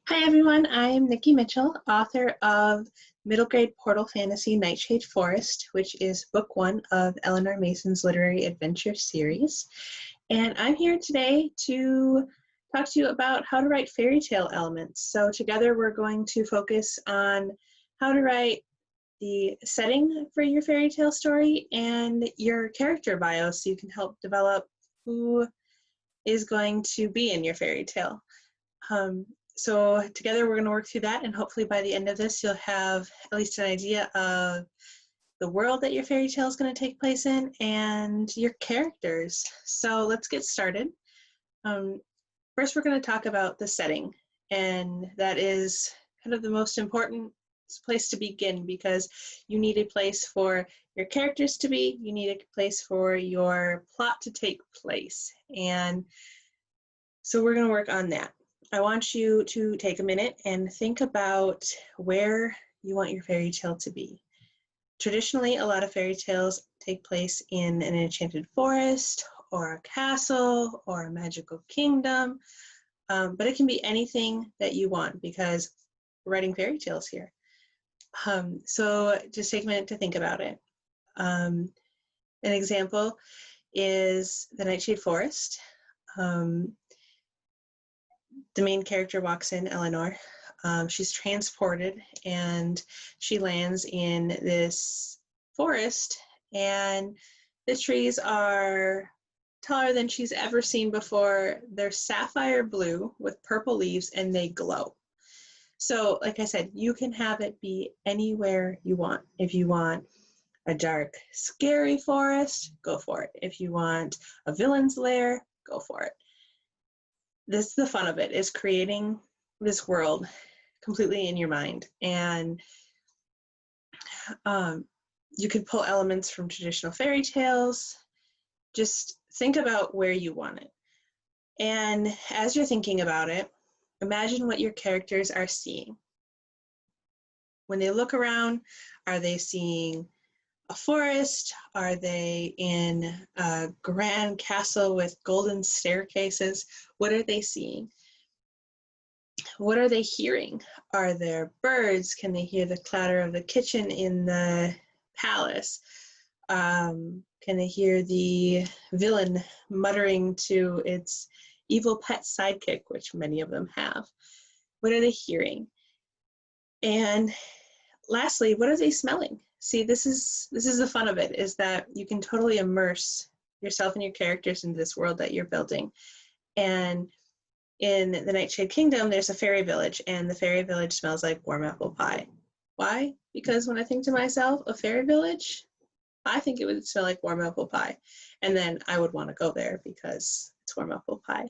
Hi everyone, I'm Nicole Mitchell, author of middle grade portal fantasy Nightshade Forest, which is book one of Eleanor Mason's literary adventure series. And I'm here today to talk to you about how to write fairy tale elements. So together we're going to focus on how to write the setting for your fairy tale story and your character bio so you can help develop who is going to be in your fairy tale. So together we're going to work through that, and hopefully by the end of this you'll have at least an idea of the world that your fairy tale is going to take place in and your characters. So let's get started. First we're going to talk about the setting, and that is kind of the most important place to begin because you need a place for your characters to be, you need a place for your plot to take place, and so we're going to work on that. I want you to take a minute and think about where you want your fairy tale to be. Traditionally, a lot of fairy tales take place in an enchanted forest or a castle or a magical kingdom, but it can be anything that you want because we're writing fairy tales here. So just take a minute to think about it. An example is the Nightshade Forest. The main character walks in, Eleanor. She's transported and she lands in this forest, and the trees are taller than she's ever seen before. They're sapphire blue with purple leaves and they glow. So like I said, you can have it be anywhere you want. If you want a dark, scary forest, go for it. If you want a villain's lair, go for it. This is the fun of it, is creating this world completely in your mind. And you can pull elements from traditional fairy tales. Just think about where you want it. And as you're thinking about it, imagine what your characters are seeing. When they look around, are they seeing a forest? Are they in a grand castle with golden staircases? What are they seeing? What are they hearing? Are there birds? Can they hear the clatter of the kitchen in the palace? Can they hear the villain muttering to its evil pet sidekick, which many of them have? What are they hearing? And lastly, what are they smelling? See, this is the fun of it, is that you can totally immerse yourself and your characters into this world that you're building. And in the Nightshade Kingdom, there's a fairy village, and the fairy village smells like warm apple pie. Why? Because when I think to myself, a fairy village, I think it would smell like warm apple pie. And then I would want to go there because it's warm apple pie.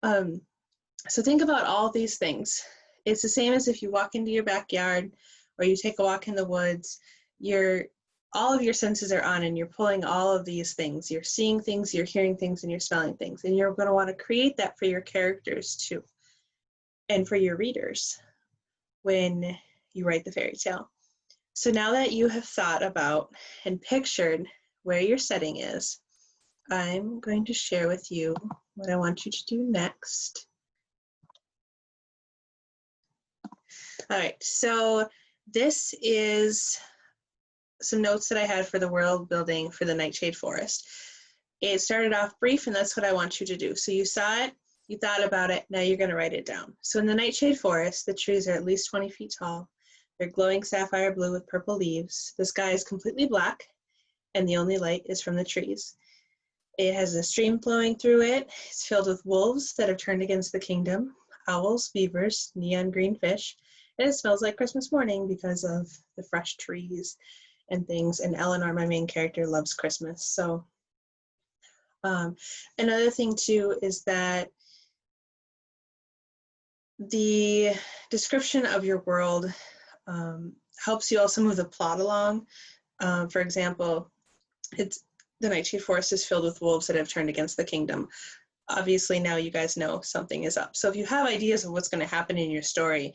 So think about all these things. It's the same as if you walk into your backyard or you take a walk in the woods. All of your senses are on and you're pulling all of these things. You're seeing things, you're hearing things, and you're smelling things. And you're going to want to create that for your characters too, and for your readers when you write the fairy tale. So now that you have thought about and pictured where your setting is, I'm going to share with you what I want you to do next. All right, so this is some notes that I had for the world building for the Nightshade Forest. It started off brief, and that's what I want you to do. So you saw it, you thought about it, now you're going to write it down. So in the Nightshade Forest, the trees are at least 20 feet tall. They're glowing sapphire blue with purple leaves. The sky is completely black, and the only light is from the trees. It has a stream flowing through it. It's filled with wolves that have turned against the kingdom, owls, beavers, neon green fish, and it smells like Christmas morning because of the fresh trees and things. And Eleanor, my main character, loves Christmas. So another thing too is that the description of your world helps you also move the plot along. For example, the Nightshade Forest is filled with wolves that have turned against the kingdom. Obviously now you guys know something is up. So if you have ideas of what's going to happen in your story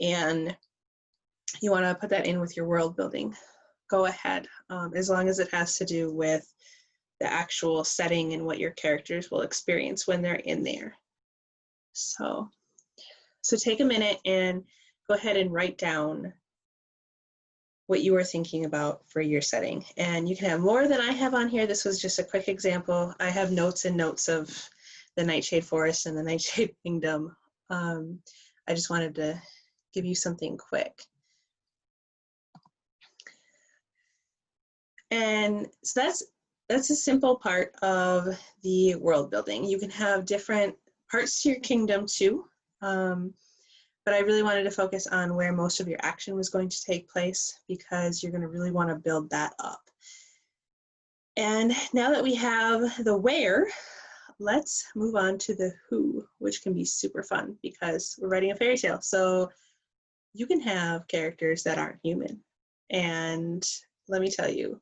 and you want to put that in with your world building, go ahead, as long as it has to do with the actual setting and what your characters will experience when they're in there. So So take a minute and go ahead and write down what you were thinking about for your setting. And you can have more than I have on here. This was just a quick example. I have notes and notes of the Nightshade Forest and the Nightshade Kingdom. I just wanted to give you something quick. And so that's a simple part of the world building. You can have different parts to your kingdom too, but I really wanted to focus on where most of your action was going to take place because you're going to really want to build that up. And now that we have the where, let's move on to the who, which can be super fun because we're writing a fairy tale. So you can have characters that aren't human. And let me tell you,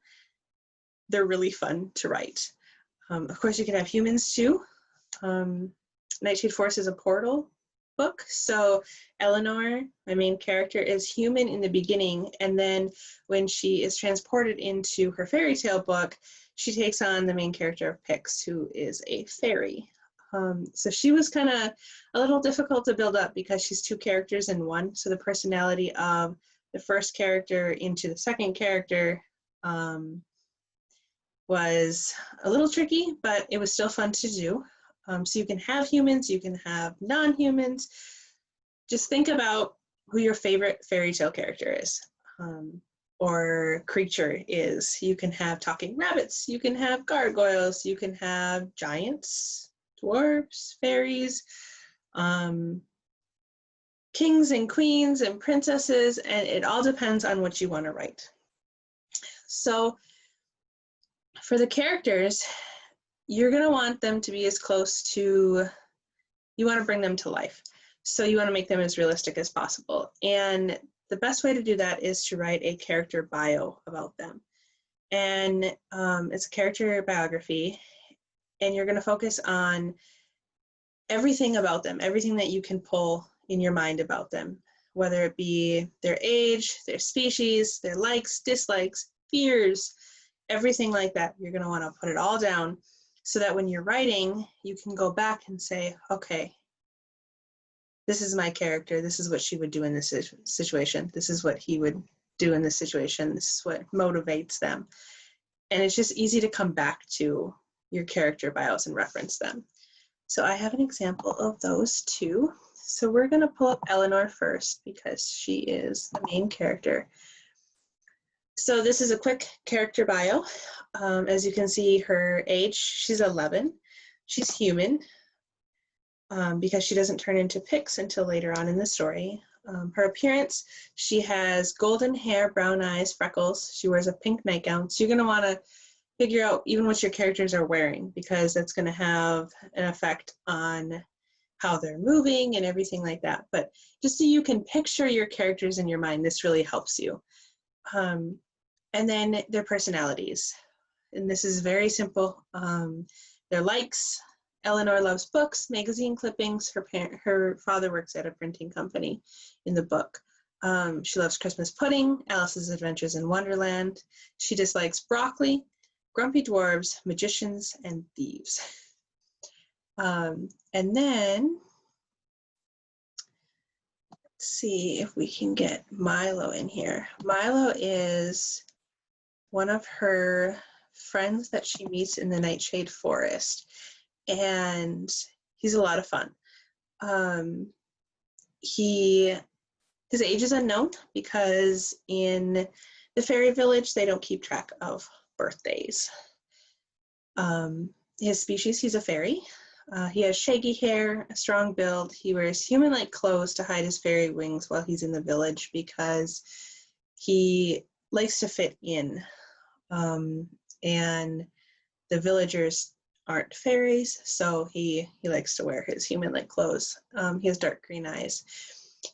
they're really fun to write. Of course, you can have humans too. Nightshade Forest is a portal book. So Eleanor, my main character, is human in the beginning. And then when she is transported into her fairy tale book, she takes on the main character of Pix, who is a fairy. So she was kind of a little difficult to build up because she's two characters in one. So the personality of the first character into the second character was a little tricky, but it was still fun to do. So you can have humans, you can have non-humans. Just think about who your favorite fairy tale character is or creature is. You can have talking rabbits, you can have gargoyles, you can have giants, dwarves, fairies, kings and queens and princesses, and it all depends on what you want to write. So for the characters, you're going to want them to be as close to, you want to bring them to life. So you want to make them as realistic as possible. And the best way to do that is to write a character bio about them. And it's a character biography, and you're going to focus on everything about them, everything that you can pull in your mind about them, whether it be their age, their species, their likes, dislikes, fears, everything like that. You're going to want to put it all down so that when you're writing, you can go back and say, okay, this is my character. This is what she would do in this situation. This is what he would do in this situation. This is what motivates them. And it's just easy to come back to your character bios and reference them. So I have an example of those too. So we're going to pull up Eleanor first because she is the main character. So this is a quick character bio. As you can see, her age, she's 11. She's human because she doesn't turn into Pix until later on in the story. Her appearance, she has golden hair, brown eyes, freckles. She wears a pink nightgown. So you're going to want to figure out even what your characters are wearing because that's going to have an effect on how they're moving and everything like that. But just so you can picture your characters in your mind, this really helps you. And then their personalities. And this is very simple. Their likes. Eleanor loves books, magazine clippings. Her father works at a printing company in the book. She loves Christmas pudding, Alice's Adventures in Wonderland. She dislikes broccoli, grumpy dwarves, magicians, and thieves. And then, let's see if we can get Milo in here. Milo is one of her friends that she meets in the Nightshade Forest, and he's a lot of fun. His age is unknown because in the fairy village, they don't keep track of birthdays. His species, he's a fairy. He has shaggy hair, a strong build. He wears human-like clothes to hide his fairy wings while he's in the village because he likes to fit in. And the villagers aren't fairies, so he likes to wear his human-like clothes. He has dark green eyes.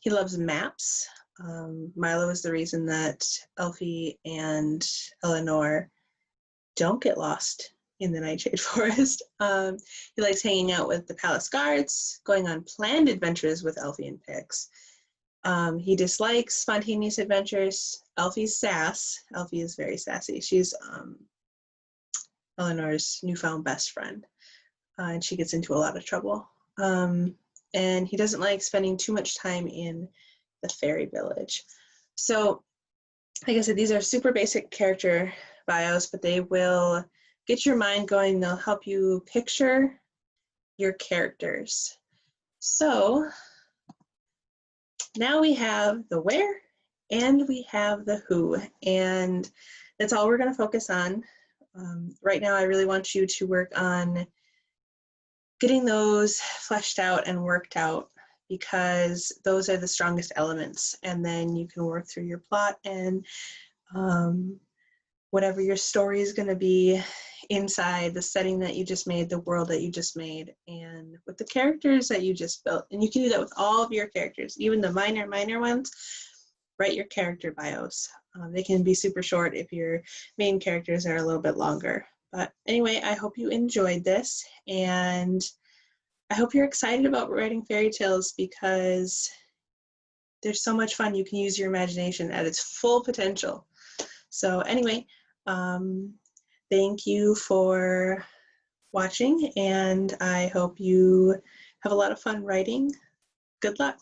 He loves maps. Milo is the reason that Elfie and Eleanor don't get lost in the Nightshade Forest. He likes hanging out with the palace guards, going on planned adventures with Elfie and Pix. He dislikes spontaneous adventures. Elfie's sass. Elfie is very sassy. She's Eleanor's newfound best friend, and she gets into a lot of trouble. and he doesn't like spending too much time in the fairy village. So, like I said, these are super basic character bios, but they will get your mind going. They'll help you picture your characters. So now we have the where and we have the who, and that's all we're going to focus on. Right now, I really want you to work on getting those fleshed out and worked out, because those are the strongest elements, and then you can work through your plot and whatever your story is going to be inside the setting that you just made, the world that you just made, and with the characters that you just built. And you can do that with all of your characters, even the minor ones. Write your character bios. They can be super short if your main characters are a little bit longer. But anyway, I hope you enjoyed this, and I hope you're excited about writing fairy tales, because there's so much fun. You can use your imagination at its full potential. So anyway, thank you for watching, and I hope you have a lot of fun writing. Good luck.